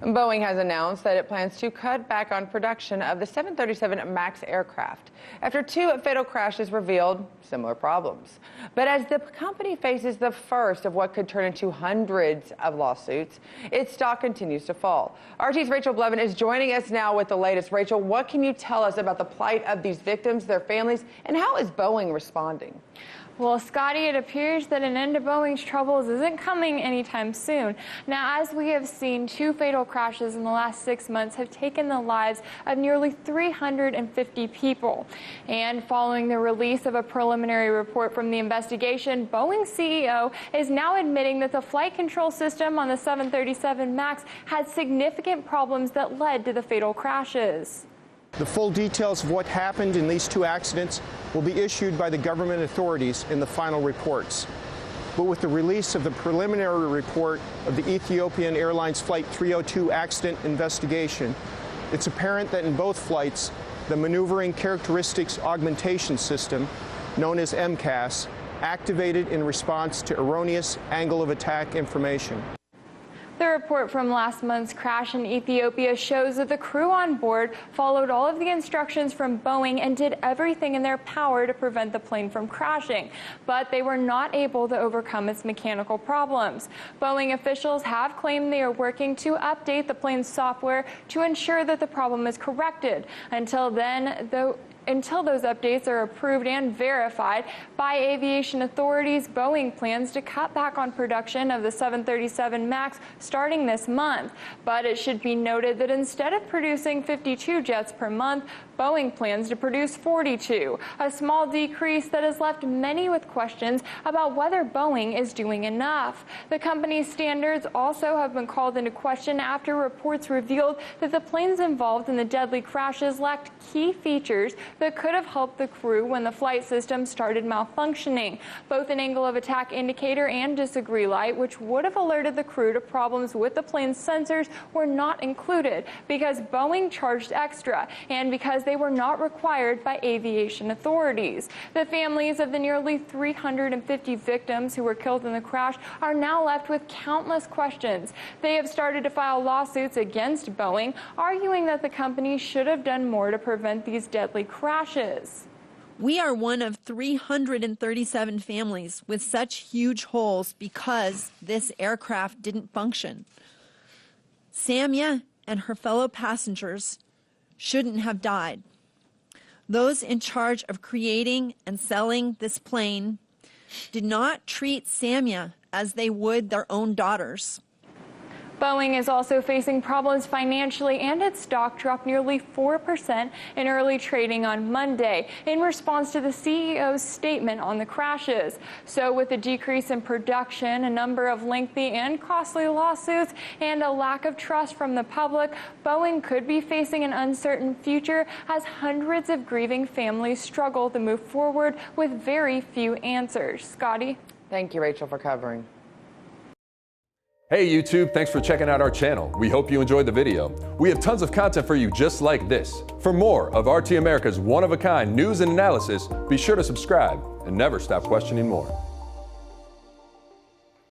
Boeing has announced that it plans to cut back on production of the 737 MAX aircraft after two fatal crashes revealed similar problems. But as the company faces the first of what could turn into hundreds of lawsuits, its stock continues to fall. RT's Rachel Blevins is joining us now with the latest. Rachel, what can you tell us about the plight of these victims, their families, and how is Boeing responding? Well, Scotty, it appears that an end to Boeing's troubles isn't coming anytime soon. Now, as we have seen, two fatal crashes in the last 6 months have taken the lives of nearly 350 people. And following the release of a preliminary report from the investigation, Boeing's CEO is now admitting that the flight control system on the 737 MAX had significant problems that led to the fatal crashes. The full details of what happened in these two accidents will be issued by the government authorities in the final reports. But with the release of the preliminary report of the Ethiopian Airlines Flight 302 accident investigation, it's apparent that in both flights, the Maneuvering Characteristics Augmentation System, known as MCAS, activated in response to erroneous angle of attack information. The report from last month's crash in Ethiopia shows that the crew on board followed all of the instructions from Boeing and did everything in their power to prevent the plane from crashing, but they were not able to overcome its mechanical problems. Boeing officials have claimed they are working to update the plane's software to ensure that the problem is corrected. Until those updates are approved and verified by aviation authorities, Boeing plans to cut back on production of the 737 MAX starting this month. But it should be noted that instead of producing 52 jets per month, Boeing plans to produce 42, a small decrease that has left many with questions about whether Boeing is doing enough. The company's standards also have been called into question after reports revealed that the planes involved in the deadly crashes lacked key features that could have helped the crew when the flight system started malfunctioning. Both an angle of attack indicator and disagree light, which would have alerted the crew to problems with the plane's sensors, were not included because Boeing charged extra and because they were not required by aviation authorities. The families of the nearly 350 victims who were killed in the crash are now left with countless questions. They have started to file lawsuits against Boeing, arguing that the company should have done more to prevent these deadly crashes. We are one of 337 families with such huge holes because this aircraft didn't function. Samia and her fellow passengers shouldn't have died. Those in charge of creating and selling this plane did not treat Samia as they would their own daughters. Boeing is also facing problems financially, and its stock dropped nearly 4% in early trading on Monday in response to the CEO's statement on the crashes. So with a decrease in production, a number of lengthy and costly lawsuits, and a lack of trust from the public, Boeing could be facing an uncertain future as hundreds of grieving families struggle to move forward with very few answers. Scotty? Thank you, Rachel, for covering. Hey YouTube, thanks for checking out our channel. We hope you enjoyed the video. We have tons of content for you just like this. For more of RT America's one-of-a-kind news and analysis, be sure to subscribe and never stop questioning more.